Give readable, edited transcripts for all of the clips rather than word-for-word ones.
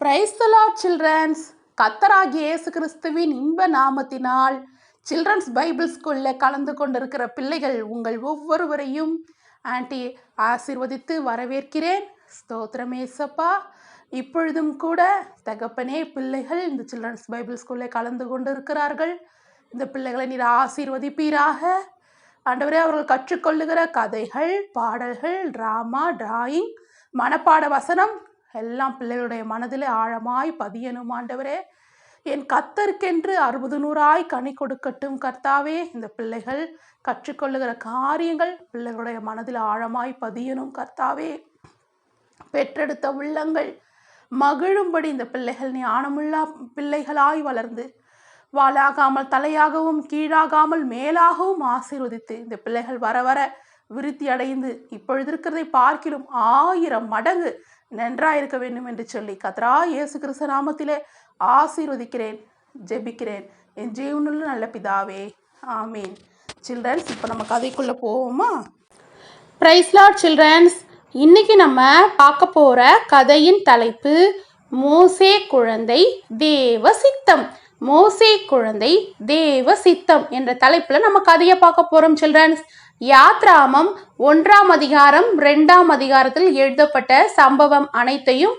Praise the Lord children's. கர்த்தராகிய இயேசு கிறிஸ்துவின் இன்ப நாமத்தினால் சில்ட்ரன்ஸ் பைபிள் ஸ்கூலில் கலந்து கொண்டிருக்கிற பிள்ளைகள் உங்கள் ஒவ்வொருவரையும் ஆன்ட்டி ஆசீர்வதித்து வரவேற்கிறேன். ஸ்தோத்திரம் ஏசப்பா. இப்பொழுதும் கூட தகப்பனே பிள்ளைகள் இந்த சில்ட்ரன்ஸ் பைபிள் ஸ்கூலில் கலந்து கொண்டிருக்கிறார்கள். இந்த பிள்ளைகளை நீர் ஆசீர்வதிப்பீராக. ஆண்டவரே, அவர்கள் கற்றுக்கொள்ளுகிற கதைகள், பாடல்கள், டிராமா, டிராயிங், மனப்பாட வசனம் எல்லாம் பிள்ளைகளுடைய மனதிலே ஆழமாய் பதியணும். ஆண்டவரே, என் கர்த்தருக்கென்று 60 100 கனி கொடுக்கட்டும் கர்த்தாவே. இந்த பிள்ளைகள் கற்றுக்கொள்ளுகிற காரியங்கள் பிள்ளைகளுடைய மனதில் ஆழமாய் பதியணும் கர்த்தாவே. பெற்றெடுத்த உள்ளங்கள் மகிழும்படி இந்த பிள்ளைகள் ஞானமுள்ள பிள்ளைகளாய் வளர்ந்து வாளாகாமல் தலையாகவும் கீழாகாமல் மேலாகவும் ஆசீர்வதித்து இந்த பிள்ளைகள் வர வர விருத்தி அடைந்து இப்பொழுது இருக்கிறதை பார்க்கிலும் 1000 மடங்கு நன்றாயிருக்க வேண்டும் என்று சொல்லி கர்த்தரா இயேசு கிறிஸ்து நாமத்திலே ஆசீர்வதிக்கிறேன், ஜெபிக்கிறேன் என் ஜீவனுள்ள நல்ல பிதாவே, ஆமீன். சில்ட்ரன்ஸ், இப்போ நம்ம கதைக்குள்ளே போவோமா? Praise Lord childrens. இன்னைக்கு நம்ம பார்க்க போகிற கதையின் தலைப்பு மோசே குழந்தை தேவ சித்தம். மோசே குழந்தை தேவ சித்தம் என்ற தலைப்பில் நம்ம கதையை பார்க்க போகிறோம் சில்ட்ரன்ஸ். யாத்ராமம் 1ஆம் அதிகாரம் 2ஆம் அதிகாரத்தில் எழுதப்பட்ட சம்பவம் அனைத்தையும்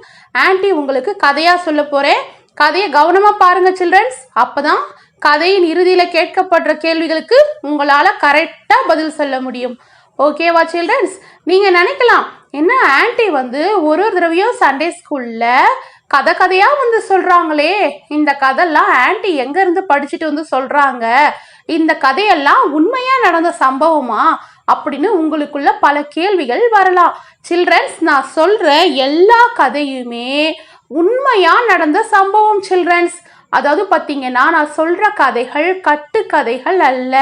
ஆன்ட்டி உங்களுக்கு கதையாக சொல்ல போகிறேன். கதையை கவனமாக பாருங்க சில்ட்ரன்ஸ். அப்போதான் கதையின் இறுதியில் கேட்கப்படுற கேள்விகளுக்கு உங்களால் கரெக்டாக பதில் சொல்ல முடியும். ஓகேவா சில்ட்ரன்ஸ்? நீங்கள் நினைக்கலாம், என்ன ஆன்ட்டி ஒரு தடவையும் சண்டே ஸ்கூலில் கதையாக சொல்கிறாங்களே, இந்த கதையெல்லாம் ஆன்ட்டி எங்கேருந்து படிச்சுட்டு சொல்கிறாங்க, இந்த கதையெல்லாம் உண்மையாக நடந்த சம்பவமா அப்படின்னு உங்களுக்குள்ள பல கேள்விகள் வரலாம். சில்ட்ரன்ஸ், நான் சொல்கிற எல்லா கதையுமே உண்மையாக நடந்த சம்பவம் சில்ட்ரன்ஸ். அதாவது பார்த்தீங்கன்னா, நான் சொல்கிற கதைகள் கட்டுக்கதைகள் அல்ல,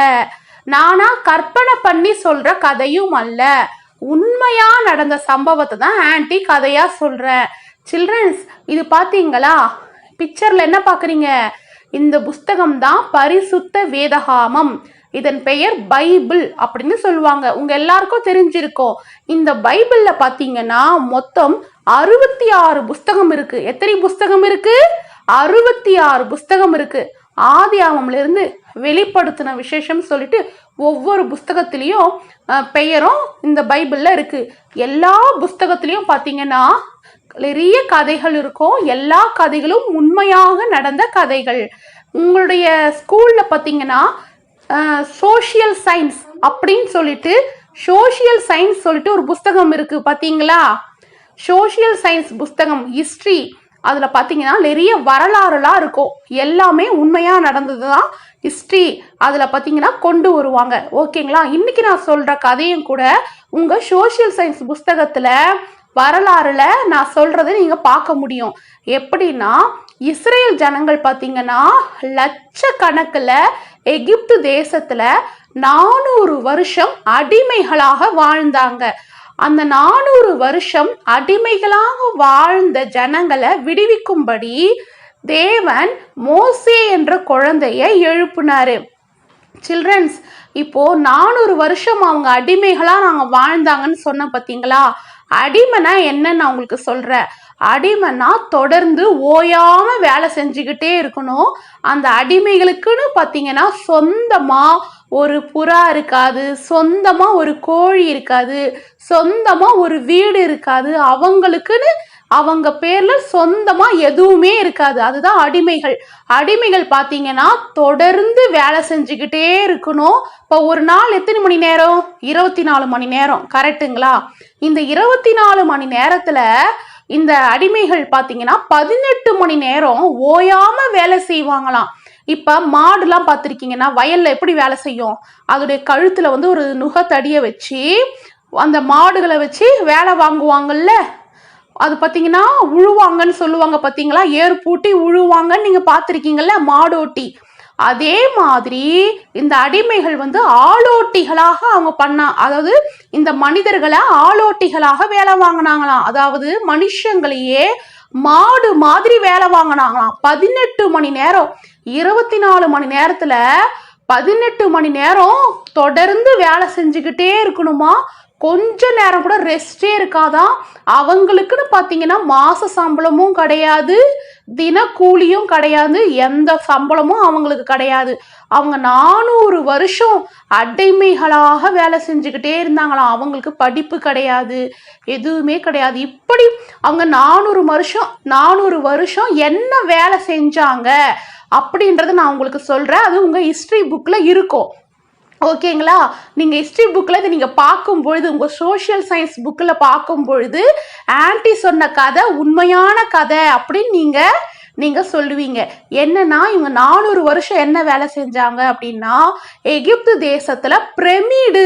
நானா கற்பனை பண்ணி சொல்கிற கதையும் அல்ல, உண்மையாக நடந்த சம்பவத்தை தான் ஆன்ட்டி கதையாக சொல்கிறேன். சில்ட்ரன்ஸ், இது பார்த்தீங்களா? பிக்சரில் என்ன பார்க்குறீங்க? இந்த புஸ்தகம் தான் பரிசுத்த வேதாகமம். இதன் பெயர் பைபிள் அப்படின்னு சொல்லுவாங்க. உங்கள் எல்லாருக்கும் தெரிஞ்சிருக்கும். இந்த பைபிளில் பார்த்தீங்கன்னா மொத்தம் 66 புஸ்தகம் இருக்குது. எத்தனை புஸ்தகம் இருக்குது? 66 புஸ்தகம் இருக்குது. ஆதியாகமத்திலிருந்து வெளிப்படுத்தின விசேஷம் சொல்லிட்டு ஒவ்வொரு புஸ்தகத்திலையும் பெயரும் இந்த பைபிளில் இருக்குது. எல்லா புஸ்தகத்திலையும் பார்த்தீங்கன்னா நிறைய கதைகள் இருக்கும். எல்லா கதைகளும் உண்மையாக நடந்த கதைகள். உங்களுடைய ஸ்கூலில் பார்த்தீங்கன்னா சோஷியல் சயின்ஸ் அப்படின்னு சொல்லிட்டு ஒரு புஸ்தகம் இருக்குது பார்த்தீங்களா? சோஷியல் சயின்ஸ் புஸ்தகம், ஹிஸ்ட்ரி, அதில் பார்த்தீங்கன்னா நிறைய வரலாறுலாம் இருக்கும். எல்லாமே உண்மையாக நடந்தது தான் ஹிஸ்ட்ரி அதில் பார்த்தீங்கன்னா கொண்டு வருவாங்க. ஓகேங்களா? இன்றைக்கி நான் சொல்கிற கதையும் கூட உங்கள் சோஷியல் சயின்ஸ் புஸ்தகத்தில் வரலாறுல நான் சொல்றதை நீங்க பார்க்க முடியும். எப்படின்னா, இஸ்ரேல் ஜனங்கள் பார்த்தீங்கன்னா லட்சக்கணக்கில் எகிப்து தேசத்துல 400 வருஷம் அடிமைகளாக வாழ்ந்தாங்க. அந்த 400 வருஷம் அடிமைகளாக வாழ்ந்த ஜனங்களை விடுவிக்கும்படி தேவன் மோசே என்ற குழந்தையை எழுப்பினாரு. சில்ட்ரன்ஸ், இப்போ 400 வருஷம் அவங்க அடிமைகளா நாங்க வாழ்ந்தாங்கன்னு சொன்ன பார்த்தீங்களா? அடிமைனா என்னன்னு நான் உங்களுக்கு சொல்றேன். அடிமைனா தொடர்ந்து ஓயாம வேலை செஞ்சுக்கிட்டே இருக்கணும். அந்த அடிமைகளுக்குன்னு பார்த்தீங்கன்னா சொந்தமா ஒரு புறா இருக்காது, சொந்தமா ஒரு கோழி இருக்காது, சொந்தமா ஒரு வீடு இருக்காது, அவங்களுக்குன்னு அவங்க பேர்ல சொந்தமா எதுவுமே இருக்காது. அதுதான் அடிமைகள். அடிமைகள் பார்த்தீங்கன்னா தொடர்ந்து வேலை செஞ்சுக்கிட்டே இருக்கணும். இப்போ ஒரு நாள் எத்தனை மணி நேரம்? 24 மணி நேரம். கரெக்டுங்களா? இந்த 24 மணி நேரத்துல இந்த அடிமைகள் பார்த்தீங்கன்னா 18 மணி நேரம் ஓயாம வேலை செய்வாங்களாம். இப்ப மாடுலாம் பார்த்துருக்கீங்கன்னா வயல்ல எப்படி வேலை செய்யும்? அதோடைய கழுத்துல ஒரு நுகத்தடியை வச்சு அந்த மாடுகளை வச்சு வேலை வாங்குவாங்கல்ல. அது பார்த்தீங்கன்னா உழுவாங்கன்னு சொல்லுவாங்க பார்த்தீங்களா? ஏறு பூட்டி உழுவாங்கன்னு நீங்கள் பார்த்துருக்கீங்கல்ல, மாடோட்டி. அதே மாதிரி இந்த அடிமைகள் ஆளோட்டிகளாக அவங்க அதாவது இந்த மனிதர்களை ஆளோட்டிகளாக வேலை வாங்கினாங்களாம். அதாவது மனுஷங்களையே மாடு மாதிரி வேலை வாங்கினாங்களாம். 18 மணி நேரம். 24 மணி நேரத்துல 18 மணி நேரம் தொடர்ந்து வேலை செஞ்சுக்கிட்டே இருக்கணுமா. கொஞ்ச நேரம் கூட ரெஸ்டே இருக்காதான். அவங்களுக்குன்னு பார்த்தீங்கன்னா மாச சம்பளமும் கிடையாது, தினக்கூலியும் கிடையாது, எந்த சம்பளமும் அவங்களுக்கு கிடையாது. அவங்க 400 வருஷம் அடிமைகளாக வேலை செஞ்சுக்கிட்டே இருந்தாங்களாம். அவங்களுக்கு படிப்பு கிடையாது, எதுவுமே கிடையாது. இப்படி அவங்க 400 வருஷம் என்ன வேலை செஞ்சாங்க அப்படின்றத நான் உங்களுக்கு சொல்றேன். அது உங்க ஹிஸ்டரி புக்ல இருக்கும். ஓகேங்களா? நீங்கள் ஹிஸ்ட்ரி புக்கில் இதை நீங்கள் பார்க்கும்பொழுது, உங்கள் சோஷியல் சயின்ஸ் புக்கில் பார்க்கும்பொழுது ஆன்ட்டி சொன்ன கதை உண்மையான கதை அப்படின்னு நீங்கள் சொல்லுவீங்க. என்னன்னா இவங்க 400 வருஷம் என்ன வேலை செஞ்சாங்க அப்படின்னா, எகிப்து தேசத்தில் பிரமிடு,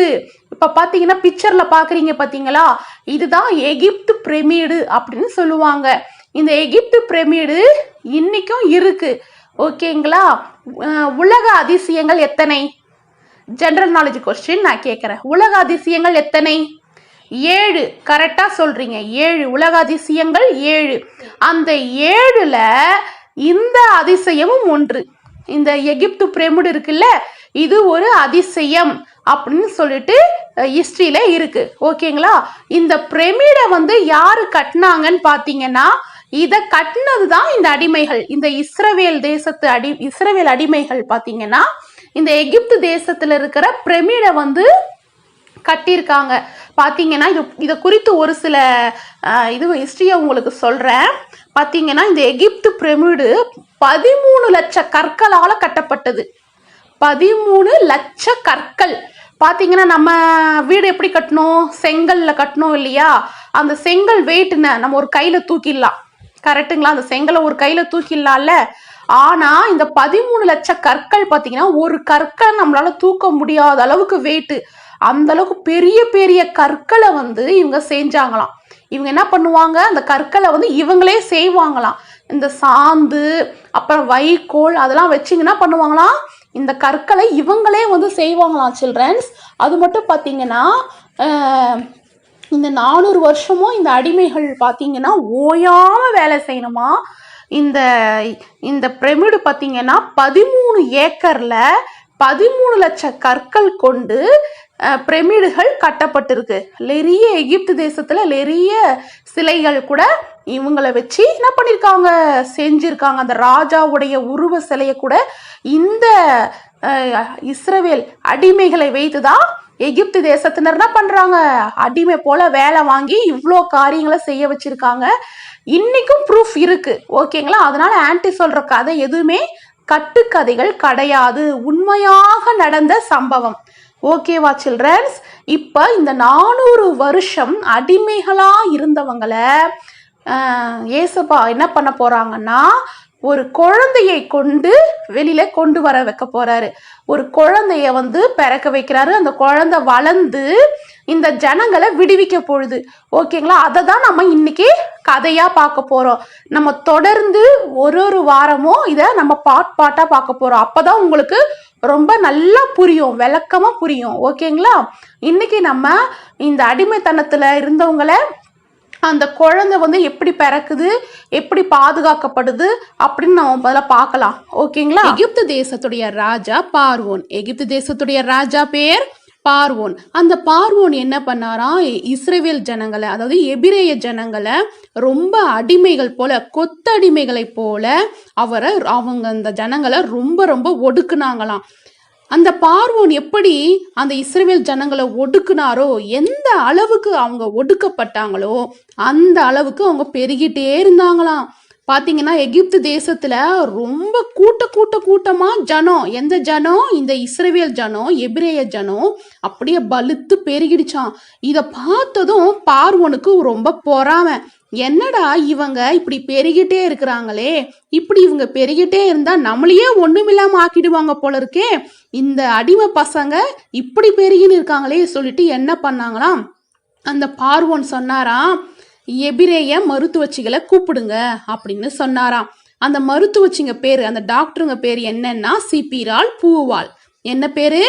இப்போ பார்த்தீங்கன்னா பிக்சரில் பார்க்குறீங்க பார்த்தீங்களா, இதுதான் எகிப்து பிரமிடு அப்படின்னு சொல்லுவாங்க. இந்த எகிப்து பிரமிடு இன்னைக்கும் இருக்கு. ஓகேங்களா? உலக அதிசயங்கள் எத்தனை? ஜெனரல் நாலேஜ் கொஸ்டின் நான் கேட்குறேன். உலக அதிசயங்கள் எத்தனை? 7. கரெக்டாக சொல்கிறீங்க. 7 உலக அதிசயங்கள் 7. அந்த 7ல் இந்த அதிசயமும் ஒன்று. இந்த எகிப்து பிரமிடு இருக்குல்ல, இது ஒரு அதிசயம் அப்படின்னு சொல்லிட்டு ஹிஸ்ட்ரியில இருக்கு. ஓகேங்களா? இந்த பிரமிடை யாரு கட்டினாங்கன்னு பார்த்தீங்கன்னா, இதை கட்டினது தான் இந்த அடிமைகள். இந்த இஸ்ரவேல் தேசத்து இஸ்ரவேல் அடிமைகள் பார்த்தீங்கன்னா இந்த எகிப்து தேசத்துல இருக்கிற பிரமிடை கட்டியிருக்காங்க. பார்த்தீங்கன்னா இதை குறித்து ஒரு சில ஹிஸ்டரியை உங்களுக்கு சொல்கிறேன். பார்த்தீங்கன்னா இந்த எகிப்து பிரமிடு 13 லட்ச கற்களால் கட்டப்பட்டது. 13 லட்ச கற்கள். பார்த்தீங்கன்னா நம்ம வீடு எப்படி கட்டணும்? செங்கல்ல கட்டணும் இல்லையா? அந்த செங்கல் வெயிட்னு நம்ம ஒரு கையில் தூக்கிடலாம். கரெக்டுங்களா? அந்த செங்கலை ஒரு கையில் தூக்கிடலாம்ல. ஆனா இந்த 13 லட்ச கற்கள் பார்த்தீங்கன்னா ஒரு கற்கள் நம்மளால தூக்க முடியாத அளவுக்கு வெயிட்டு. அந்த அளவுக்கு பெரிய பெரிய கற்களை இவங்க செஞ்சாங்களாம். இவங்க என்ன பண்ணுவாங்க, அந்த கற்களை இவங்களே செய்வாங்களாம். இந்த சாந்து அப்புறம் வைக்கோல் அதெல்லாம் வச்சு என்ன பண்ணுவாங்களாம், இந்த கற்களை இவங்களே செய்வாங்களாம் சில்ட்ரன்ஸ். அது மட்டும் பார்த்தீங்கன்னா இந்த 400 வருஷமும் இந்த அடிமைகள் பார்த்தீங்கன்னா ஓயாம வேலை செய்யணுமா. இந்த பிரமிடு பார்த்தீங்கன்னா 13 ஏக்கர்ல 13 லட்ச கற்கள் கொண்டு பிரமிடுகள் கட்டப்பட்டிருக்கு. நிறைய எகிப்து தேசத்துல நிறைய சிலைகள் கூட இவங்களை வச்சு என்ன பண்ணியிருக்காங்க, செஞ்சிருக்காங்க. அந்த ராஜாவுடைய உருவ சிலையை கூட இந்த இஸ்ரவேல் அடிமைகளை வைத்துதான் எகிப்து தேசத்தினர் என்ன பண்றாங்க, அடிமை போல வேலை வாங்கி இவ்வளோ காரியங்களை செய்ய வச்சிருக்காங்க. இன்னைக்கும் ப்ரூஃப் இருக்கு. ஓகேங்களா? அதனால ஆன்ட்டி சொல்ற கதை எதுவுமே கட்டுக்கதைகள் கிடையாது, உண்மையாக நடந்த சம்பவம். ஓகேவா சில்ட்ரன்ஸ்? இப்ப இந்த 400 வருஷம் அடிமைகளா இருந்தவங்களை ஏசப்பா என்ன பண்ண போறாங்கன்னா, ஒரு குழந்தையை கொண்டு வெளியில கொண்டு வர வைக்க போறாரு. ஒரு குழந்தைய பிறக்க வைக்கிறாரு. அந்த குழந்தை வளர்ந்து இந்த ஜனங்களை விடுவிக்க போகுது. ஓகேங்களா? அதை தான் நம்ம இன்னைக்கு கதையா பார்க்க போறோம். நம்ம தொடர்ந்து ஒரு வாரமும் இதை நம்ம பாட்டா பார்க்க போறோம். அப்பதான் உங்களுக்கு ரொம்ப நல்லா புரியும், விளக்கமா புரியும். ஓகேங்களா? இன்னைக்கு நம்ம இந்த அடிமைத்தனத்துல இருந்தவங்களை அந்த குழந்தை எப்படி பிறக்குது, எப்படி பாதுகாக்கப்படுது அப்படின்னு நம்ம முதல்ல பார்க்கலாம். ஓகேங்களா? எகிப்து தேசத்துடைய ராஜா பார்வோன். எகிப்து தேசத்துடைய ராஜா பேர் பார்வோன். அந்த பார்வோன் என்ன பண்ணாராம், இஸ்ரவேல் ஜனங்களை, அதாவது எபிரேய ஜனங்களை ரொம்ப அடிமைகள் போல, கொத்தடிமைகளை போல அவங்க அந்த ஜனங்களை ரொம்ப ரொம்ப ஒடுக்குனாங்களாம். அந்த பார்வோன் எப்படி அந்த இஸ்ரவேல் ஜனங்களை ஒடுக்குனாரோ, எந்த அளவுக்கு அவங்க ஒடுக்கப்பட்டாங்களோ அந்த அளவுக்கு அவங்க பெருகிட்டே இருந்தாங்களாம். பார்த்தீங்கன்னா எகிப்து தேசத்துல ரொம்ப கூட்டமா ஜனம். எந்த ஜனம்? இந்த இஸ்ரவேல் ஜனம், எபிரேய ஜனம் அப்படியே பலுத்து பெருகிடுச்சான். இதை பார்த்ததும் பார்வோனுக்கு ரொம்ப பொறாமை. என்னடா இவங்க இப்படி பெருகிட்டே இருக்கிறாங்களே, இப்படி இவங்க பெருகிட்டே இருந்தா நம்மளையே ஒண்ணுமில்லாம ஆக்கிடுவாங்க போல இருக்கே, இந்த அடிமை பசங்க இப்படி பெருகின்னு இருக்காங்களே சொல்லிட்டு என்ன பண்ணாங்களாம், அந்த பார்வோன் சொன்னாராம், எபிரேய மருத்துவச்சிகளை கூப்பிடுங்க அப்படின்னு சொன்னாராம். அந்த மருத்துவச்சிங்க பேரு, அந்த டாக்டருங்க பேர் என்னன்னா சிபிரால் பூவால். என்ன பேரு?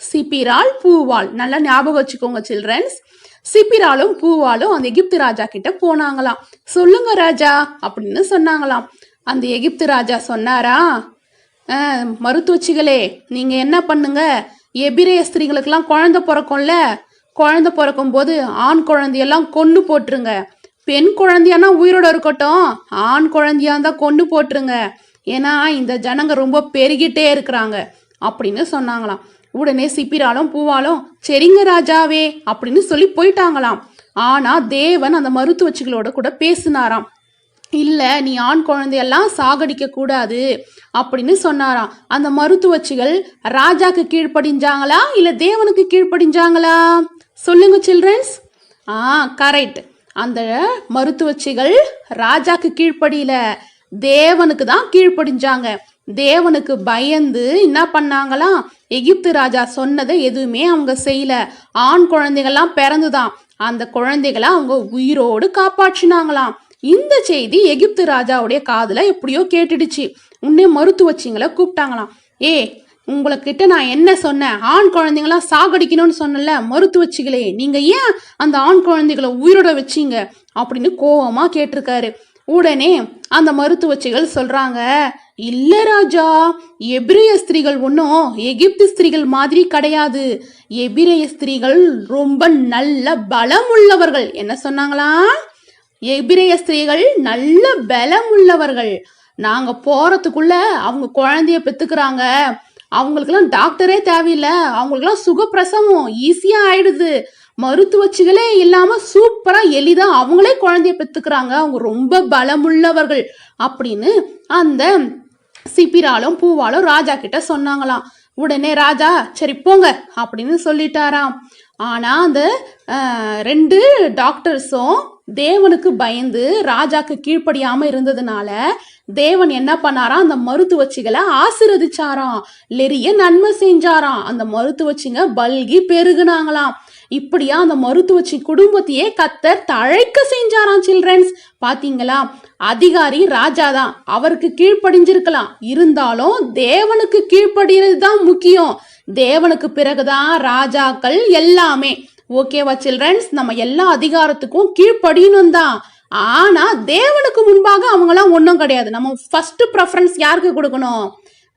சிபிரால் பூவால். நல்லா ஞாபகம் வச்சுக்கோங்க சில்ட்ரன்ஸ். சிபிராலும் பூவாலும் அந்த எகிப்து ராஜா கிட்ட போனாங்களாம். சொல்லுங்க ராஜா அப்படின்னு சொன்னாங்களாம். அந்த எகிப்து ராஜா சொன்னாரா, மருத்துவச்சிகளே நீங்க என்ன பண்ணுங்க, எபிரேய ஸ்திரீகளுக்கெல்லாம் குழந்தை பிறக்கும்ல, குழந்தை பிறக்கும் போது ஆண் குழந்தையெல்லாம் கொன்று போட்டுருங்க, பெண் குழந்தையானா உயிரோட இருக்கட்டும், ஆண் குழந்தையா இருந்தா கொன்று போட்டுருங்க, ஏன்னா இந்த ஜனங்க ரொம்ப பெருகிட்டே இருக்கிறாங்க அப்படின்னு சொன்னாங்களாம். உடனே சிப்பிராலும் பூவாலும் சரிங்க ராஜாவே அப்படின்னு சொல்லி போயிட்டாங்களாம். ஆனா தேவன் அந்த மருத்துவச்சிகளோட கூட பேசினாராம். இல்லை, நீ ஆண் குழந்தையெல்லாம் சாகடிக்க கூடாது அப்படின்னு சொன்னாராம். அந்த மருத்துவச்சிகள் ராஜாக்கு கீழ்ப்படிஞ்சாங்களா இல்லை தேவனுக்கு கீழ்ப்படிஞ்சாங்களா? சொல்லுங்க சில்ட்ரன்ஸ். கரெக்ட். அந்த மருத்துவச்சிகள் ராஜாக்கு கீழ்ப்படியில, தேவனுக்கு தான் கீழ்ப்படிஞ்சாங்க. தேவனுக்கு பயந்து என்ன பண்ணாங்களாம், எகிப்து ராஜா சொன்னதை எதுவுமே அவங்க செய்யல. ஆண் குழந்தைகள்லாம் பிறந்துதான், அந்த குழந்தைகளை அவங்க உயிரோடு காப்பாற்றினாங்களாம். இந்த செய்தி எகிப்து ராஜாவுடைய காதுல எப்படியோ கேட்டுடுச்சு. உன்னே மருத்துவச்சிங்களை கூப்பிட்டாங்களாம். உங்ககிட்ட நான் என்ன சொன்னேன், ஆண் குழந்தைங்களாம் சாகடிக்கணும்னு சொன்னல, மருத்துவச்சிகளே நீங்க ஏன் அந்த ஆண் குழந்தைகளை உயிரோட வச்சீங்க அப்படின்னு கோவமா கேட்டிருக்காரு. உடனே அந்த மருத்துவச்சிகள் சொல்றாங்க, இல்ல ராஜா, எபிரேய ஸ்திரீகள் ஒன்றும் எகிப்து ஸ்திரீகள் மாதிரி கிடையாது. எபிரேய ஸ்திரீகள் ரொம்ப நல்ல பலம் உள்ளவர்கள். என்ன சொன்னாங்களா? எபிரேய ஸ்திரீகள் நல்ல பலம் உள்ளவர்கள். நாங்க போறதுக்குள்ள அவங்க குழந்தைய பெத்துக்கிறாங்க. அவங்களுக்கெல்லாம் டாக்டரே தேவையில்லை, அவங்களுக்கெல்லாம் சுகப்பிரசவம் ஈஸியா ஆயிடுது. மருத்துவச்சிகளே இல்லாம சூப்பரா எளிதா அவங்களே குழந்தைய பெத்துக்கிறாங்க. அவங்க ரொம்ப பலமுள்ளவர்கள் அப்படின்னு அந்த சிப்பிராலும் பூவாலும் ராஜா கிட்ட சொன்னாங்களாம். உடனே ராஜா சரி போங்க அப்படின்னு சொல்லிட்டாராம். ஆனா அந்த 2 டாக்டர்ஸும் தேவனுக்கு பயந்து ராஜாக்கு கீழ்ப்படியாம இருந்ததுனால தேவன் என்ன பண்ணாராம், அந்த மருத்துவச்சிகளை ஆசீர்வதிச்சாராம், நிறைய நன்மை செஞ்சாராம். அந்த மருத்துவச்சிங்க பல்கி பெருகுனாங்களாம். இப்படியா அந்த மருத்துவச்சி குடும்பத்தையே கர்த்தர் தழைக்க செஞ்சாராம். சில்ட்ரன்ஸ் பாத்தீங்களா? அதிகாரி ராஜா தான், அவருக்கு கீழ்ப்படிஞ்சிருக்கலாம், இருந்தாலும் தேவனுக்கு கீழ்ப்படிறது தான் முக்கியம். தேவனுக்கு பிறகுதான் ராஜாக்கள் எல்லாமே. ஓகேவா சில்ட்ரன்ஸ்? நம்ம எல்லா அதிகாரத்துக்கும் கீழ்ப்படியணும் தான், ஆனா தேவனுக்கு முன்பாக அவங்களாம் ஒன்றும் கிடையாது. நம்ம ஃபர்ஸ்ட் ப்ரெஃபரன்ஸ் யாருக்கு கொடுக்கணும்?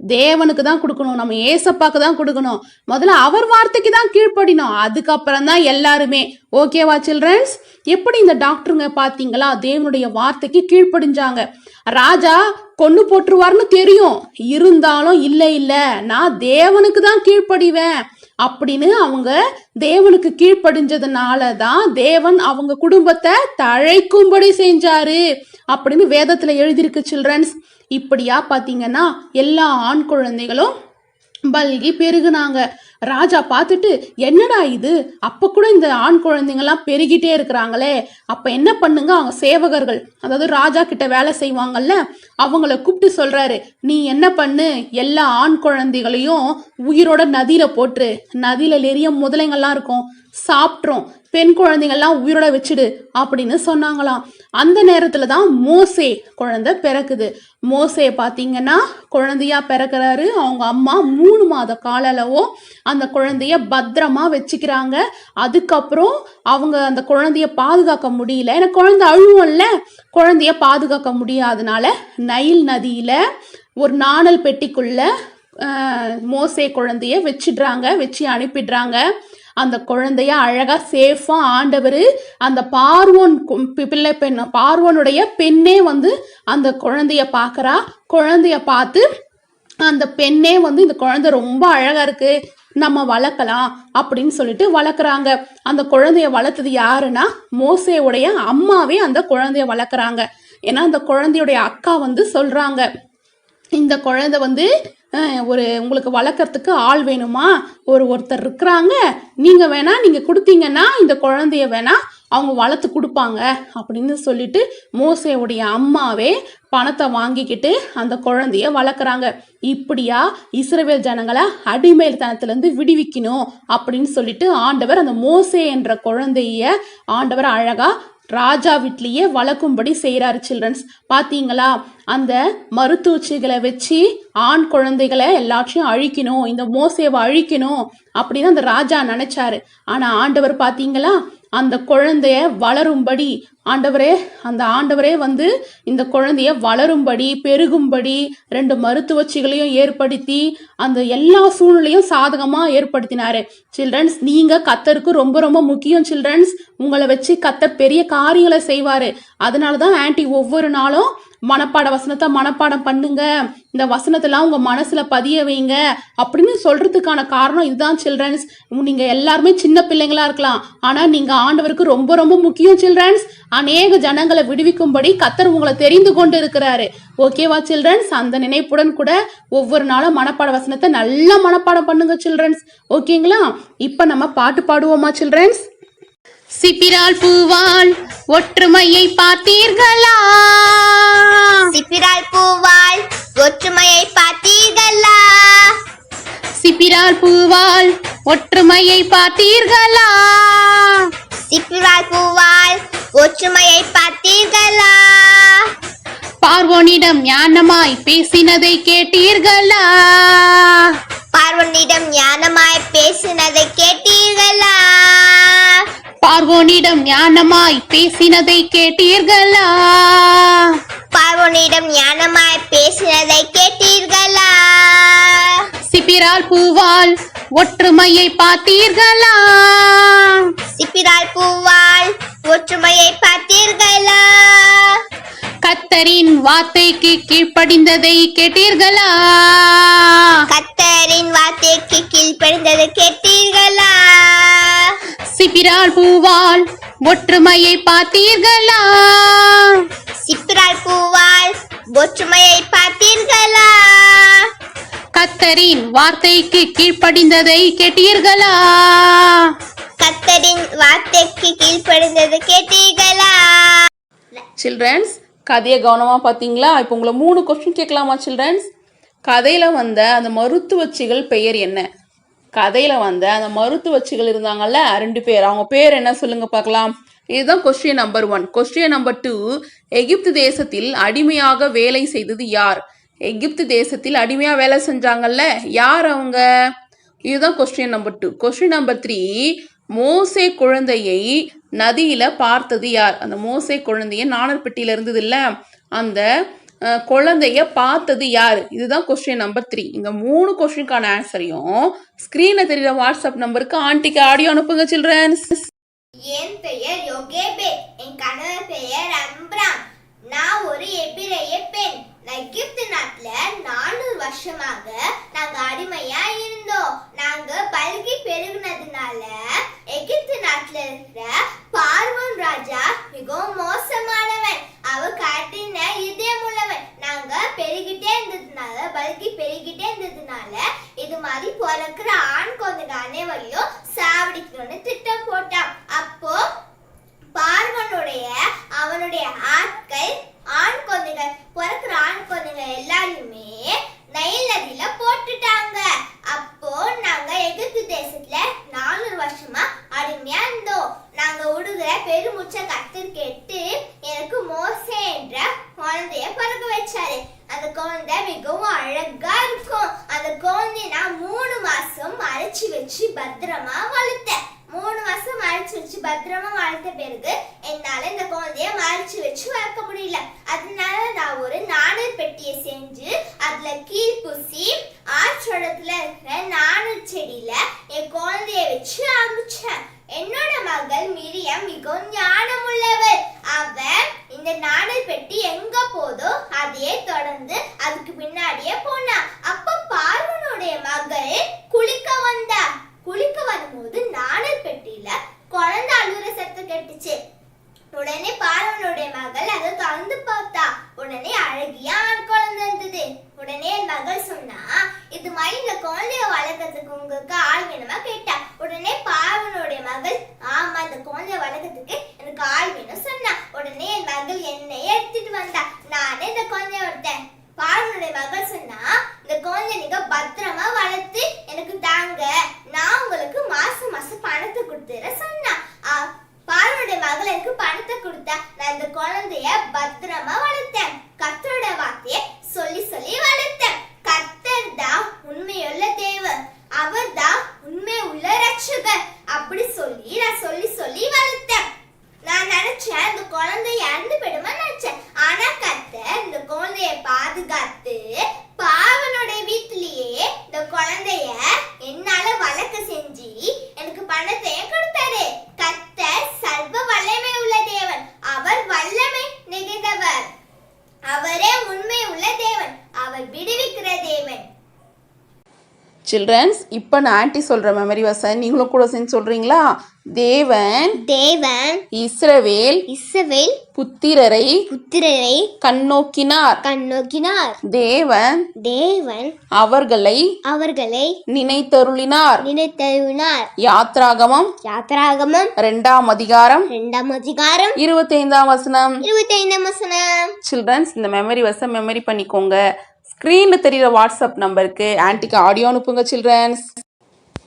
தேவனுக்கு தான் கொடுக்கணும். நம்ம ஏசப்பாக்கு தான் கொடுக்கணும். முதல்ல அவர் வார்த்தைக்கு தான் கீழ்ப்படினோம், அதுக்கப்புறம் தான் எல்லாருமே. ஓகேவா சில்ட்ரன்ஸ்? எப்படி இந்த டாக்டருங்க பாத்தீங்களா, தேவனுடைய வார்த்தைக்கு கீழ்ப்படிஞ்சாங்க. ராஜா கொண்டு போட்டுருவார்னு தெரியும், இருந்தாலும் இல்லை நான் தேவனுக்கு தான் கீழ்ப்படிவேன் அப்படின்னு அவங்க தேவனுக்கு கீழ்ப்படிஞ்சதுனால தான் தேவன் அவங்க குடும்பத்தை தழைக்கும்படி செஞ்சாரு அப்படின்னு வேதத்துல எழுதியிருக்கு சில்ட்ரன்ஸ். இப்படியா பாத்தீங்கன்னா எல்லா ஆண் குழந்தைகளும் பல்கி பெருகுனாங்க. ராஜா பார்த்துட்டு என்னடா இது, அப்ப கூட இந்த ஆண் குழந்தைங்கெல்லாம் பெருகிட்டே இருக்கிறாங்களே, அப்ப என்ன பண்ணுங்க, அவங்க சேவகர்கள், அதாவது ராஜா கிட்ட வேலை செய்வாங்கல்ல, அவங்கள கூப்பிட்டு சொல்றாரு, நீ என்ன பண்ணு, எல்லா ஆண் குழந்தைகளையும் உயிரோட நதியில போட்டுரு, நதியில நிறைய முதலைங்கள்லாம் இருக்கும், சாப்பிட்றோம், பெண் குழந்தைங்கள்லாம் உயிரோட வச்சுடு அப்படின்னு சொன்னாங்களாம். அந்த நேரத்துல தான் மோசே குழந்தை பிறக்குது. மோசே பாத்தீங்கன்னா குழந்தையா பிறக்கிறாரு. அவங்க அம்மா 3 மாத கால அளவோ அந்த குழந்தைய பத்திரமா வச்சுக்கிறாங்க. அதுக்கப்புறம் அவங்க அந்த குழந்தைய பாதுகாக்க முடியல, ஏன்னா குழந்தை அழுவும்ல, குழந்தைய பாதுகாக்க முடியாதனால நைல் நதியில ஒரு நாணல் பெட்டிக்குள்ள மோசே குழந்தைய வச்சு அனுப்பிடுறாங்க. அந்த குழந்தைய அழகா சேஃபா ஆண்டவர் அந்த பார்வோனுடைய பெண்ணே வந்து அந்த குழந்தைய பார்க்கறா. குழந்தைய பார்த்து அந்த பெண்ணே வந்து இந்த குழந்தை ரொம்ப அழகா இருக்கு, நம்ம வளர்க்கலாம் அப்படின்னு சொல்லிட்டு வளர்க்குறாங்க. அந்த குழந்தைய வளர்த்தது யாருன்னா மோசேவுடைய அம்மாவே அந்த குழந்தைய வளர்க்குறாங்க. ஏன்னா அந்த குழந்தையுடைய அக்கா வந்து சொல்றாங்க, இந்த குழந்தை வந்து உங்களுக்கு வளர்க்கறதுக்கு ஆள் வேணுமா, ஒருத்தர் இருக்கிறாங்க, நீங்க கொடுத்தீங்கன்னா இந்த குழந்தைய வேணா அவங்க வளர்த்து கொடுப்பாங்க அப்படின்னு சொல்லிட்டு மோசேவுடைய அம்மாவே பணத்தை வாங்கிக்கிட்டு அந்த குழந்தைய வளர்க்குறாங்க. இப்படியா இஸ்ரவேல் ஜனங்களை அடிமைத்தனத்திலிருந்து விடுவிக்கணும் அப்படின்னு சொல்லிட்டு ஆண்டவர் அந்த மோசே என்ற குழந்தைய ஆண்டவர் அழகா ராஜா வீட்லயே வளர்க்கும்படி செய்யறாரு. சில்ட்ரன்ஸ் பாத்தீங்களா? அந்த மருத்துவச்சிகளை வச்சு ஆண் குழந்தைகளை எல்லாத்தையும் அழிக்கணும், இந்த மோசேவை அழிக்கணும் அப்படின்னு அந்த ராஜா நினைச்சாரு. ஆனா ஆண்டவர் பாத்தீங்களா, அந்த குழந்தைய வளரும்படி ஆண்டவரே வந்து இந்த குழந்தைய வளரும்படி பெருகும்படி 2 மருத்துவச்சிகளையும் ஏற்படுத்தி அந்த எல்லா சூழ்நிலையும் சாதகமாக ஏற்படுத்தினாரு. சில்ட்ரன்ஸ், நீங்க கத்தருக்கு ரொம்ப ரொம்ப முக்கியம். சில்ட்ரன்ஸ், உங்களை வச்சு கத்தர் பெரிய காரியங்களை செய்வாரு. அதனால தான் ஆன்ட்டி ஒவ்வொரு நாளும் மனப்பாட வசனத்தை மனப்பாடம் பண்ணுங்க, இந்த வசனத்தெல்லாம் உங்க மனசுல பதிய வைங்க அப்படின்னு சொல்றதுக்கான காரணம் இதுதான். சில்ட்ரன்ஸ், நீங்க எல்லாருமே சின்ன பிள்ளைங்களா இருக்கலாம், ஆனா நீங்க ஆண்டவருக்கு ரொம்ப ரொம்ப முக்கியம். சில்ட்ரன்ஸ், அநேக ஜனங்களை விடுவிக்கும்படி கத்தர் உங்களை தெரிந்து கொண்டு இருக்கிறாரு. ஓகேவா சில்ட்ரன்ஸ்? அந்த நினைப்புடன் கூட ஒவ்வொரு நாளும் மனப்பாட வசனத்தை நல்லா மனப்பாடம் பண்ணுங்க சில்ட்ரன்ஸ். ஓகேங்களா? இப்ப நம்ம பாட்டு பாடுவோமா சில்ட்ரன்ஸ்? சிப்பிரால் பூவால் ஒற்றுமையை பார்த்தீர்களா? சிப்பிரால் பூவால் ஒற்றுமையை பார்த்தீர்களா? சிப்பிரால் பூவால் ஒற்றுமையை பார்த்தீர்களா? சிப்பிரால் பூவால் ஒற்றுமையை பார்த்தீர்களா? பார்வோனிடம் ஞானமாய் பேசினதை கேட்டீர்களா? பார்வோனிடம் ஞானமாய் பேசினதை கேட்டீர்களா? பார்வோனிடம் ஞானமாய் பேசினதை கேட்டீர்களா? பார்வோனிடம் ஞானமாய் பேசினதை கேட்டீர்களா? சிப்பிரால் பூவால் ஒற்றுமையை பார்த்தீர்களா? சிப்பிரால் பூவால் ஒற்றுமையை பார்த்தீர்களா? கர்த்தரின் வார்த்தைக்கு கீழ்ப்படிந்ததை கேட்டீர்களா? கர்த்தரின் வார்த்தைக்கு கீழ்ப்படிந்ததை கேட்டீர்களா? சிப்பிரால் பூவால் ஒற்றுமையை பார்த்தீர்களா? சிப்பிரால் பூவால் ஒற்றுமையை பார்த்தீர்களா? கர்த்தரின் வார்த்தைக்கு கீழ்ப்படிந்ததை கேட்டீர்களா? கர்த்தரின் வார்த்தைக்கு கீழ்ப்படிந்ததை கேட்டீர்களா? சில்ட்ரன்ஸ், கதையை கவனமாக பார்த்தீங்களா? இப்போ உங்களை 3 கொஸ்டின் கேட்கலாமா சில்ட்ரன்ஸ்? கதையில் வந்த அந்த மருத்துவச்சிகள் பெயர் என்ன? கதையில் வந்த அந்த மருத்துவச்சிகள் இருந்தாங்கல்ல 2 பேர், அவங்க பேர் என்ன சொல்லுங்க பார்க்கலாம். இதுதான் கொஸ்டின் நம்பர் 1. கொஸ்டின் நம்பர் 2, எகிப்து தேசத்தில் அடிமையாக வேலை செய்தது யார்? எகிப்து தேசத்தில் அடிமையாக வேலை செஞ்சாங்கல்ல, யார் அவங்க? இதுதான் கொஸ்டின் நம்பர் 2. கொஸ்டின் நம்பர் 3, மோசே குழந்தையை நதியில பார்த்தது யார்? அந்த மோசே குழந்தைய நாணற்பட்டியில இருந்தது இல்ல, அந்த குழந்தைய பார்த்தது யார்? இதுதான் கொஸ்டின் நம்பர் 3. இந்த 3 கொஸ்டினுக்கான ஆன்சரையும் ஸ்கிரீன்ல தெரியுற வாட்ஸ்அப் நம்பருக்கு ஆண்டிக்கு ஆடியோ அனுப்புங்க சில்ட்ரன்ஸ். என் பெயர் யோகேபே, என் கணவர் பெயர் அம்ராம். நான் ஒரு எபிரேய பெண். எகிப்து நாட்டுல 400 வருஷமாக நாங்க அடிமையா இருந்தோம். நாங்க பல்கி பெருகினதுனால எகிப்து நாட்டுல இருக்கிற பார்வோன் ராஜா மிகவும் மோசமானவன். அவ கட்டின இதயம் உள்ளவன். நாங்க பெருகிட்டே இருந்ததுனால பல்கி பெருகிட்டே இருந்ததுனால இது மாதிரி பிறக்கிற ஆண் குழந்தைங்க அனைவரையும் சாவடிக்கணும்னு திட்டம் போட்டான். அப்போ பார்வனுடைய அவனுடைய ஆட்கள் ஆண் குழந்தைகள் பிறக்கிற ஆண் குழந்தைகள் எல்லாரையுமே நைல் நதியில போட்டுட்டாங்க. அப்போ நாங்க எகிப்து தேசத்துல 400 வருஷமா அடிமையா இருந்தோம். நாங்க விடுகிற பெருமூச்ச கத்தர் கேட்டு எனக்கு மோசே என்ற குழந்தைய பிறக்க வச்சாரு. அந்த குழந்தை மிகவும் அழகா இருக்கும். அந்த குழந்தைய நான் 3 மாசம் அரைச்சி வச்சு பத்திரமா வளர்த்தேன். 3 மாசம் மறைச்சு வச்சு பத்திரமா வளர்த்த பிறகு என்னால இந்த குழந்தைய மறைச்சு வச்சு வளர்க்க முடியல. அதனால நான் ஒரு நாணல் பெட்டியை செஞ்சு அதுல கீழ் பூசி ஆற்றோடத்துல இருக்கிற நாணல் செடியில என் குழந்தைய வச்சு ஆரம்பிச்சேன். என்னோட மகள் மிரியம் மிகவும் ஞானம் உள்ளவள். அவ இந்த நாணல் பெட்டி எங்க போதோ அதையே தொடர்ந்து அதுக்கு பின்னாடியே போனா. அப்ப பார்வனுடைய மகள் குளிக்க வந்தா. குளிக்க வரும்போது நாணல் பெட்டியில குழந்தை அழுகுற சத்தம் கேட்டுச்சு. உடனே பார்வனுடைய மகள் அதை திறந்து பார்த்தா. உடனே அழகிய ஆண் குழந்தை இருந்தது. உடனே என் மகள் சொன்னா, இது மாதிரி இந்த குழந்தைய வளர்க்கறதுக்கு உங்களுக்கு ஆள் வேணுமா கேட்டா. உடனே பார்வனுடைய மகள், ஆமா இந்த குழந்தைய வளர்க்கறதுக்கு எனக்கு ஆள் வேணும் சொன்னா. உடனே என் மகள் என்னை எடுத்துட்டு வந்தா. நானே இந்த குழந்தைய வளர்த்தேன். பார்வனுடைய மகள் சொன்னா, இந்த குழந்தைய நீங்க பத்திரமா வளர்த்து எனக்கு தாங்க, நான் உங்களுக்கு மாசம் மாசம் பணத்தை கொடுத்துறேன் சொன்னா. பார்வனுடைய மகள் எனக்கு பணத்தை கொடுத்தா. நான் இந்த குழந்தைய பத்திரமா வளர்த்தேன். கர்த்தரோட வார்த்தையை சொல்லி சொல்லி வளர்த்தேன். கர்த்தர் தான் உண்மையுள்ள தேவன், அவர் தான் உண்மை உள்ள ரட்சகர் அப்படி சொல்லி நான் சொல்லி சொல்லி வளர்த்தேன். சில்ட்ரன்ஸ், இப்போ நான் ஆன்ட்டி சொல்கிற மெமரி வசன் நீங்களும் கூட சேர்ந்து சொல்கிறீங்களா? தேவன் தேவன் இஸ்ரவேல் இஸ்ரவேல் புத்திரரை புத்திரரை கண்ணோக்கினார். கண்ணோக்கினார். தேவன் தேவன் அவர்களை அவர்களை நினைத்தருளினார். நினைத்தருளினார். யாத்ராகமம் யாத்ராகமம் 2ஆம் அதிகாரம் 2ஆம் அதிகாரம் 25ஆம் வசனம். 25ஆம் வசனம். சில்ட்ரன்ஸ், இந்த மெமரி வசம் மெமரி பண்ணிக்கோங்க. ஸ்க்ரீனில் தெரிகிற வாட்ஸ்அப் நம்பருக்கு ஆன்ட்டிக்கு ஆடியோ அனுப்புங்க சில்ட்ரன்ஸ்.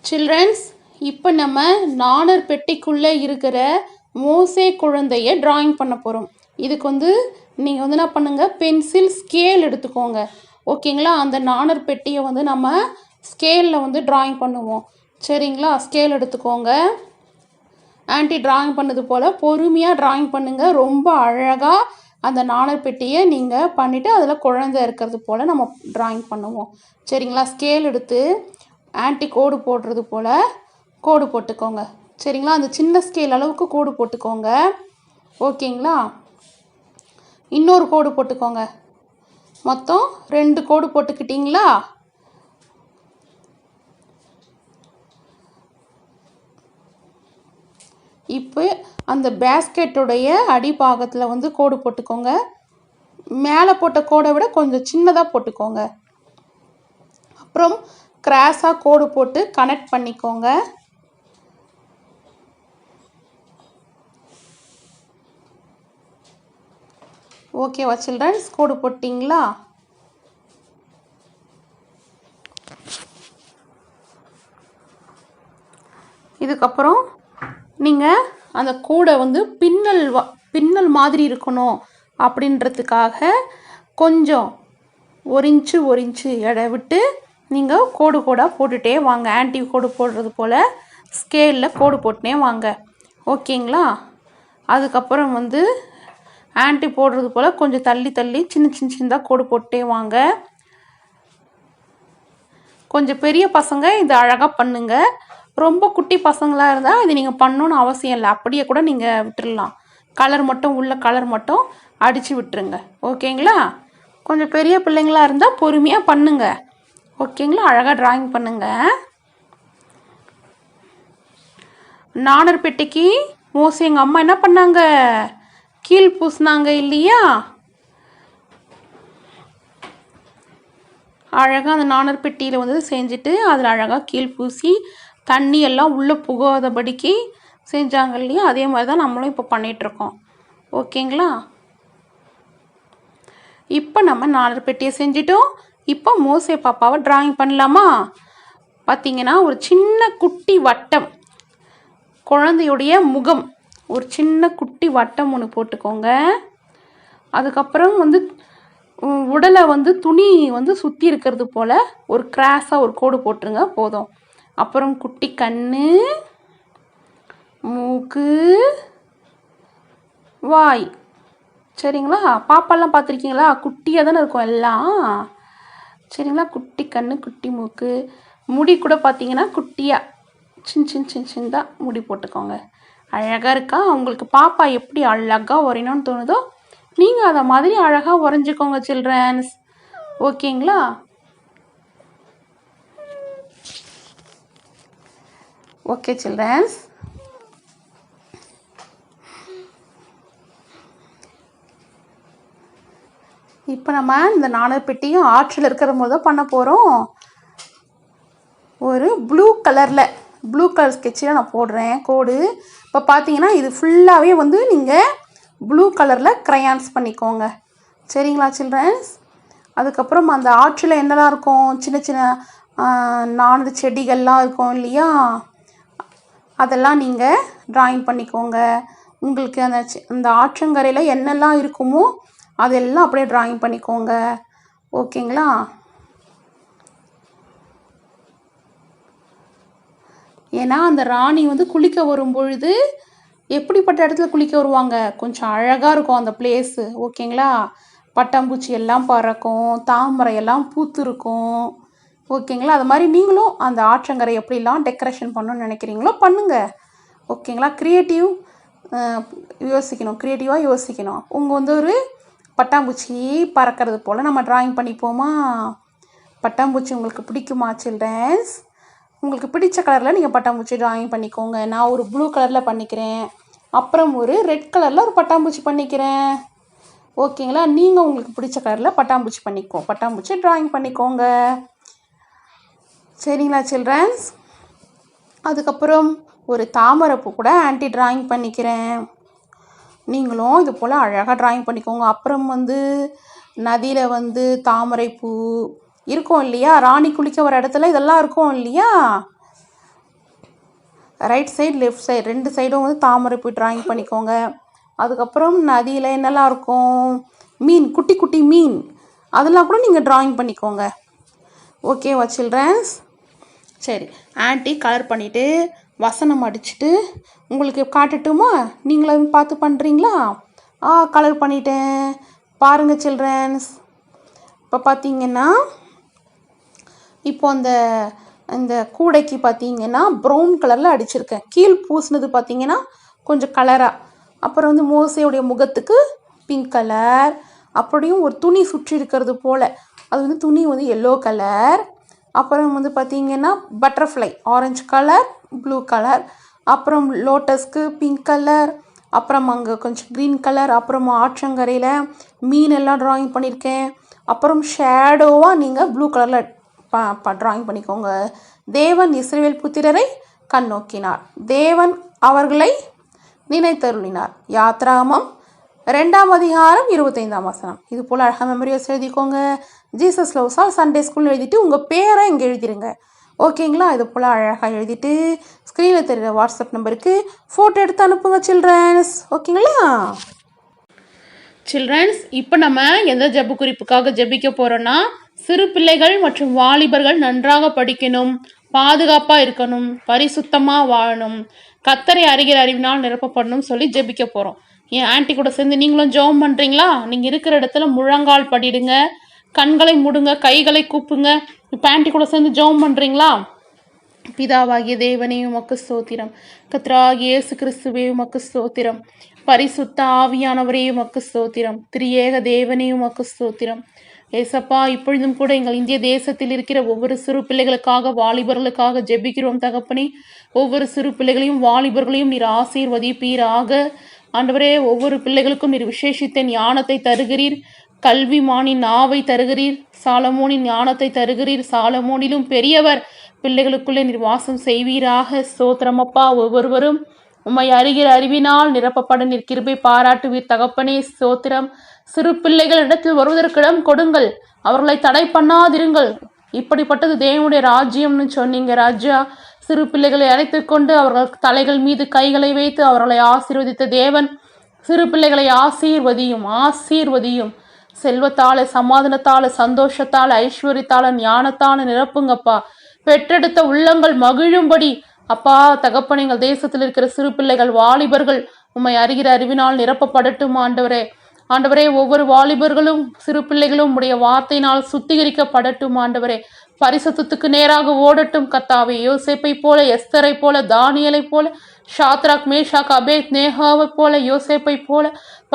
சில்ட்ரன்ஸ், இப்போ நம்ம நாணர் பெட்டிக்குள்ளே இருக்கிற மோசே குழந்தைய டிராயிங் பண்ண போகிறோம். இதுக்கு நீங்கள் என்ன பண்ணுங்கள், பென்சில் ஸ்கேல் எடுத்துக்கோங்க. ஓகேங்களா? அந்த நாணர் பெட்டியை நம்ம ஸ்கேலில் டிராயிங் பண்ணுவோம். சரிங்களா? ஸ்கேல் எடுத்துக்கோங்க. ஆன்ட்டி டிராயிங் பண்ணது போல் பொறுமையாக டிராயிங் பண்ணுங்கள். ரொம்ப அழகாக அந்த நாணர் பெட்டியை நீங்கள் பண்ணிவிட்டு அதில் குழந்தை இருக்கிறது போல் நம்ம டிராயிங் பண்ணுவோம். சரிங்களா? ஸ்கேல் எடுத்து ஆன்ட்டி கோடு போடுறது போல் கோடு போட்டுக்கோங்க. சரிங்களா? அந்த சின்ன ஸ்கேல் அளவுக்கு கோடு போட்டுக்கோங்க. ஓகேங்களா? இன்னொரு கோடு போட்டுக்கோங்க. மொத்தம் 2 கோடு போட்டுக்கிட்டிங்களா? இப்போ அந்த பேஸ்கெட்டுடைய அடிபாகத்தில் கோடு போட்டுக்கோங்க. மேலே போட்ட கோடை விட கொஞ்சம் சின்னதாக போட்டுக்கோங்க. அப்புறம் கிராஸாக கோடு போட்டு கனெக்ட் பண்ணிக்கோங்க. ஓகேவா சில்ட்ரன்ஸ்? கோடு போட்டிங்களா? இதுக்கப்புறம் நீங்கள் அந்த கூடை பின்னல் மாதிரி இருக்கணும் அப்படின்றதுக்காக கொஞ்சம் 1 இன்ச்சு எடை விட்டு நீங்கள் கோடாக போட்டுகிட்டே வாங்க. ஆன்ட்டி கோடு போடுறது போல் ஸ்கேலில் கோடு போட்டுனே வாங்க. ஓகேங்களா? அதுக்கப்புறம் ஆன்ட்டி போடுறது போல் கொஞ்சம் தள்ளி சின்னதாக கோடு போட்டுட்டே வாங்க. கொஞ்சம் பெரிய பசங்க இது அழகாக பண்ணுங்க. ரொம்ப குட்டி பசங்களாக இருந்தால் இது நீங்கள் பண்ணணுன்னு அவசியம் இல்லை. அப்படியே கூட நீங்கள் விட்டுடலாம். கலர் மட்டும் அடித்து விட்டுருங்க. ஓகேங்களா? கொஞ்சம் பெரிய பிள்ளைங்களாக இருந்தால் பொறுமையாக பண்ணுங்க. ஓகேங்களா? அழகாக டிராயிங் பண்ணுங்க. நாணர் பெட்டிக்கு மோசே எங்கள் அம்மா என்ன பண்ணாங்க? கீழ் பூசினாங்க இல்லையா? அழகாக அந்த நாணர் பெட்டியில் செஞ்சுட்டு அதில் அழகாக கீழ் பூசி தண்ணி எல்லாம் உள்ளே புகாதபடிக்கு செஞ்சாங்க இல்லையா? அதே மாதிரி தான் நம்மளும் இப்போ பண்ணிகிட்ருக்கோம். ஓகேங்களா? இப்போ நம்ம நாணர் பெட்டியை செஞ்சிட்டோம். இப்போ மோசே பாப்பாவை டிராயிங் பண்ணலாமா? பார்த்தீங்கன்னா ஒரு சின்ன குட்டி வட்டம், குழந்தையுடைய முகம், ஒரு சின்ன குட்டி வட்டம் ஒன்று போட்டுக்கோங்க. அதுக்கப்புறம் உடலை துணி சுற்றி இருக்கிறது போல் ஒரு கிராஸாக ஒரு கோடு போட்டுருங்க, போதும். அப்புறம் குட்டி கண்ணு, மூக்கு, வாய். சரிங்களா? பாப்பாலாம் பார்த்துருக்கீங்களா? குட்டியாக தானே இருக்கும் எல்லாம். சரிங்களா? குட்டி கண்ணு, குட்டி மூக்கு, முடி கூட பார்த்தீங்கன்னா குட்டியாக சின்னதாக முடி போட்டுக்கோங்க. அழகாக இருக்கா? உங்களுக்கு பாப்பா எப்படி அழகாக வரையணும்னு தோணுதோ நீங்கள் அதை மாதிரி அழகாக வரைஞ்சிக்கோங்க சில்ட்ரன்ஸ். ஓகேங்களா? ஓகே சில்ட்ரன்ஸ், இப்போ நம்ம இந்த நாணர் பெட்டியும் ஆற்றில் இருக்கிற போது தான் பண்ண போகிறோம். ஒரு ப்ளூ கலர் ஸ்கெட்சில் நான் போடுறேன் கோடு. இப்போ பார்த்தீங்கன்னா இது ஃபுல்லாகவே நீங்கள் ப்ளூ கலரில் க்ரையான்ஸ் பண்ணிக்கோங்க. சரிங்களா சில்ட்ரன்ஸ்? அதுக்கப்புறம் அந்த ஆற்றில் என்னெல்லாம் இருக்கும், சின்ன நாணல் செடிகள்லாம் இருக்கும் இல்லையா? அதெல்லாம் நீங்கள் டிராயிங் பண்ணிக்கோங்க. உங்களுக்கு அந்த ஆற்றங்கரையில் என்னெல்லாம் இருக்குமோ அதெல்லாம் அப்படியே டிராயிங் பண்ணிக்கோங்க. ஓகேங்களா? ஏன்னா அந்த ராணி குளிக்க வரும் பொழுது எப்படிப்பட்ட இடத்துல குளிக்க வருவாங்க? கொஞ்சம் அழகாக இருக்கும் அந்த பிளேஸு. ஓகேங்களா? பட்டாம்பூச்சி எல்லாம் பறக்கும், தாமரை எல்லாம் பூத்துருக்கும். ஓகேங்களா? அது மாதிரி நீங்களும் அந்த ஆற்றங்கரை எப்படிலாம் டெக்கரேஷன் பண்ணணும்னு நினைக்கிறீங்களோ பண்ணுங்கள். ஓகேங்களா? க்ரியேட்டிவாக யோசிக்கணும். உங்கள் ஒரு பட்டாம்பூச்சி பறக்கிறது போல் நம்ம டிராயிங் பண்ணிப்போமா? பட்டாம்பூச்சி உங்களுக்கு பிடிக்குமா சில்ட்ரன்ஸ்? உங்களுக்கு பிடிச்ச கலரில் நீங்கள் பட்டாம்பூச்சி ட்ராயிங் பண்ணிக்கோங்க. நான் ஒரு ப்ளூ கலரில் பண்ணிக்கிறேன், அப்புறம் ஒரு ரெட் கலரில் ஒரு பட்டாம்பூச்சி பண்ணிக்கிறேன். ஓகேங்களா? நீங்கள் உங்களுக்கு பிடிச்ச கலரில் பட்டாம்பூச்சி ட்ராயிங் பண்ணிக்கோங்க. சரிங்களா சில்ட்ரன்ஸ்? அதுக்கப்புறம் ஒரு தாமரைப்பூ கூட ஆன்ட்டி ட்ராயிங் பண்ணிக்கிறேன். நீங்களும் இது போல் அழகாக ட்ராயிங் பண்ணிக்கோங்க. அப்புறம் நதியில் தாமரைப்பூ இருக்கும் இல்லையா, ராணி குளிக்க வர இடத்துல இதெல்லாம் இருக்கும் இல்லையா, ரைட் சைடு லெஃப்ட் சைடு 2 சைடும் தாமரைப்பூ ட்ராயிங் பண்ணிக்கோங்க. அதுக்கப்புறம் நதியில் என்னெல்லாம் இருக்கும், மீன், குட்டி குட்டி மீன், அதெல்லாம் கூட நீங்கள் ட்ராயிங் பண்ணிக்கோங்க. ஓகேவா சில்ட்ரன்ஸ்? சரி, ஆன்ட்டி கலர் பண்ணிவிட்டு வசனம் அடிச்சுட்டு உங்களுக்கு காட்டட்டுமா? நீங்களும் பார்த்து பண்ணுறீங்களா? கலர் பண்ணிட்டேன் பாருங்கள் சில்ட்ரன்ஸ். இப்போ பார்த்தீங்கன்னா இப்போ அந்த கூடைக்கு பார்த்தீங்கன்னா ப்ரௌன் கலரில் அடிச்சிருக்கேன். கீழ் பூசினது பார்த்தீங்கன்னா கொஞ்சம் கலராக. அப்புறம் மோசையுடைய முகத்துக்கு பிங்க் கலர், அப்படியும் ஒரு துணி சுற்றி இருக்கிறது போல், அது துணி எல்லோ கலர். அப்புறம் பார்த்தீங்கன்னா butterfly orange colour, blue colour, அப்புறம் லோட்டஸ்க்கு பிங்க் கலர், அப்புறம் அங்கே கொஞ்சம் க்ரீன் கலர், அப்புறம் ஆற்றங்கரையில் மீன் எல்லாம் ட்ராயிங் பண்ணியிருக்கேன். அப்புறம் ஷேடோவாக நீங்கள் ப்ளூ கலரில் ட்ராயிங் பண்ணிக்கோங்க. தேவன் இஸ்ரவேல் புத்திரரை கண்ணோக்கினார், தேவன் அவர்களை நினைத்தருளினார். யாத்ராகமம் 2ஆம் அதிகாரம் 25ஆம் வசனம். இது போல் அழகாக மெமரிஸ் எழுதிக்கோங்க. Jesus loves all Sunday school எழுதிட்டு உங்கள் பேரை இங்கே எழுதிருங்க. ஓகேங்களா? இது போல் அழகாக எழுதிட்டு ஸ்க்ரீனில் தெரிகிற வாட்ஸ்அப் நம்பருக்கு ஃபோட்டோ எடுத்து அனுப்புங்க சில்ட்ரன்ஸ். ஓகேங்களா சில்ட்ரன்ஸ்? இப்போ நம்ம எந்த ஜெப குறிப்புக்காக ஜெபிக்க போகிறோன்னா, சிறு பிள்ளைகள் மற்றும் வாலிபர்கள் நன்றாக படிக்கணும், பாதுகாப்பாக இருக்கணும், பரிசுத்தமாக வாழணும், கர்த்தரை அறிகிற அறிவினால் நிரப்பப்படணும் சொல்லி ஜெபிக்க போகிறோம். என் ஆன்ட்டி கூட சேர்ந்து நீங்களும் ஜெபம் பண்ணுறீங்களா? நீங்கள் இருக்கிற இடத்துல முழங்கால் படிடுங்க, கண்களை மூடுங்க, கைகளை கூப்புங்க. இப்போ ஆன்ட்டி கூட சேர்ந்து ஜெபம் பண்ணுறீங்களா? பிதாவாகிய தேவனே உமக்கு ஸ்தோத்திரம், கர்த்தராகிய இயேசு கிறிஸ்துவே உமக்கு ஸ்தோத்திரம், பரிசுத்த ஆவியானவரே உமக்கு ஸ்தோத்திரம், திரியேக தேவனே உமக்கு ஸ்தோத்திரம். ஏசப்பா, இப்பொழுதும் கூட எங்கள் இந்திய தேசத்தில் இருக்கிற ஒவ்வொரு சிறு பிள்ளைகளுக்காக, வாலிபர்களுக்காக ஜெபிக்கிறோம் தகப்பனே. ஒவ்வொரு சிறு பிள்ளைகளையும் வாலிபர்களையும் நீர் ஆசீர்வதிப்பீராக. ஆண்டவரே, ஒவ்வொரு பிள்ளைகளுக்கும் நீர் விசேஷித்த ஞானத்தை தருகிறீர், கல்விமானின் நாவை தருகிறீர், சாலமோனின் ஞானத்தை தருகிறீர், சாலமோனிலும் பெரியவர் பிள்ளைகளுக்குள்ளே நீர் வாசம் செய்வீராக. ஸ்தோத்திரமப்பா. ஒவ்வொருவரும் உம்மை அறிகிற அறிவினால் நிரப்பப்பட நீர் கிருபை பாராட்டுவீர் தகப்பனே. ஸ்தோத்திரம். சிறு பிள்ளைகள் இடத்தில் வருவதற்கிடம் கொடுங்கள், அவர்களை தடை பண்ணாதிருங்கள். இப்படிப்பட்டது தேவனுடைய ராஜ்யம்னு சொன்னீங்க ராஜா. சிறு பிள்ளைகளை அழைத்து கொண்டு அவர்கள் தலைகள் மீது கைகளை வைத்து அவர்களை ஆசீர்வதித்த தேவன். சிறு பிள்ளைகளை ஆசீர்வதியும் செல்வத்தால, சமாதானத்தால, சந்தோஷத்தால, ஐஸ்வர்யத்தால, ஞானத்தால நிரப்புங்கப்பா. பெற்றெடுத்த உள்ளங்கள் மகிழும்படி அப்பா தகப்பன், எங்கள் தேசத்தில் இருக்கிற சிறு பிள்ளைகள் வாலிபர்கள் உம்மை அறிகிற அறிவினால் நிரப்பப்படட்டும் ஆண்டவரே. ஆண்டவரே, ஒவ்வொரு வாலிபர்களும் சிறு பிள்ளைகளும் உடைய வார்த்தையினால் சுத்திகரிக்கப்படட்டும் ஆண்டவரே. பரிசுத்தத்துக்கு நேராக ஓடட்டும் கர்த்தாவே. யோசேப்பை போல, எஸ்தரை போல, தானியலை போல, ஷாத்ராக் மேஷாக் அபேத் நேகாவை போல, யோசேப்பை போல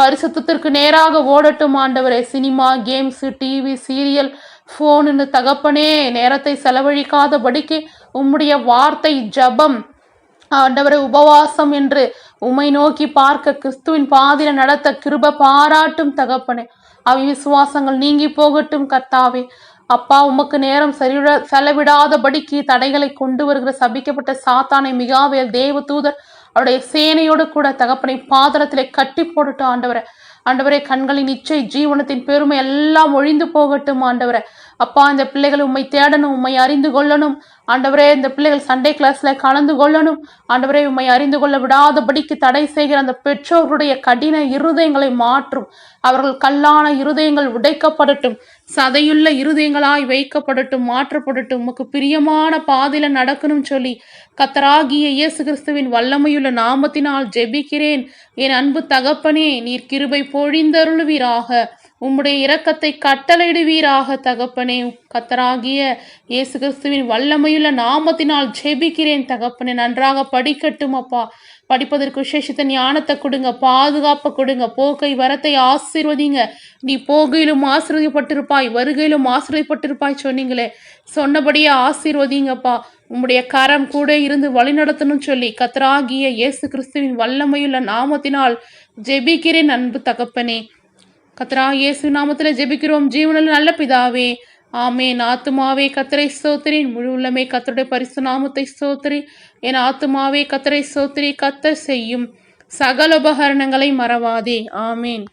பரிசுத்தத்திற்கு நேராக ஓடட்டும் ஆண்டவரே. Cinema, games, TV, serial, phone தகப்பனே நேரத்தை செலவழிக்காதபடிக்கு உம்முடைய வார்த்தை, ஜபம் ஆண்டவரை, உபவாசம் என்று உம்மை நோக்கி பார்க்க, கிறிஸ்துவின் பாதையில நடத்த கிருபை பாராட்டும் தகப்பனே. அவிசுவாசங்கள் நீங்கி போகட்டும் கர்த்தாவே. அப்பா, உமக்கு நேரம் செலவிடாதபடிக்கு தடைகளை கொண்டு வருகிற சபிக்கப்பட்ட சாத்தானை மிகாவேல் தேவதூதர் அவருடைய சேனையோடு கூட தகப்பனை பாதளத்திலே கட்டி போடட்டும் ஆண்டவரை. ஆண்டவரே, கண்களின் இச்சை, ஜீவனத்தின் பெருமை எல்லாம் ஒழிந்து போகட்டும் ஆண்டவரை. அப்பா, இந்த பிள்ளைகள் உம்மை தேடணும், உம்மை அறிந்து கொள்ளணும் ஆண்டவரே. இந்த பிள்ளைகள் சண்டே கிளாஸ்ல கலந்து கொள்ளணும் ஆண்டவரே. உம்மை அறிந்து கொள்ள விடாதபடிக்கு தடை செய்கிற அந்த பெற்றோருடைய கடின இருதயங்களை மாற்றும். அவர்கள் கல்லான இருதயங்கள் உடைக்கப்படட்டும், சதையுள்ள இருதயங்களாய் வைக்கப்படட்டும், மாற்றப்படட்டும். உமக்கு பிரியமான பாதையில நடக்கணும் சொல்லி கர்த்தராகிய இயேசு கிறிஸ்துவின் வல்லமையுள்ள நாமத்தினால் ஜெபிக்கிறேன் என் அன்பு தகப்பனே. நீர் கிருபை பொழிந்தருளுவீராக. உம்முடைய இரக்கத்தை கட்டளையிடுவீராக தகப்பனே. கர்த்தராகிய இயேசு கிறிஸ்துவின் வல்லமையுள்ள நாமத்தினால் ஜெபிக்கிறேன் தகப்பனே. நன்றாக படிக்கட்டும் அப்பா. படிப்பதற்கு விசேஷித்த ஞானத்தை கொடுங்க, பாதுகாப்பை கொடுங்க, போக்கை வரத்தை ஆசீர்வதிங்க. நீ போகையிலும் ஆசீர்வதிப்பட்டிருப்பாய், வருகையிலும் ஆசீர்வதிப்பட்டிருப்பாய் சொன்னீங்களே, சொன்னபடியே ஆசீர்வதிங்கப்பா. உம்முடைய கரம் கூட இருந்து வழிநடத்தணும் சொல்லி கர்த்தராகிய இயேசு கிறிஸ்துவின் வல்லமையுள்ள நாமத்தினால் ஜெபிக்கிறேன் அன்பு தகப்பனே. கர்த்தராகிய இயேசு நாமத்தில் ஜெபிக்கிறோம் ஜீவனில் நல்ல பிதாவே, ஆமென். ஆத்துமாவே கர்த்தரை ஸ்தோத்திரி, முழு உள்ளமே கர்த்தருடைய பரிசுத்த நாமத்தை ஸ்தோத்திரி. என் ஆத்துமாவே கர்த்தரை ஸ்தோத்திரி. கர்த்தர் செய்யும் சகல உபகரணங்களை மறவாதே. ஆமென்.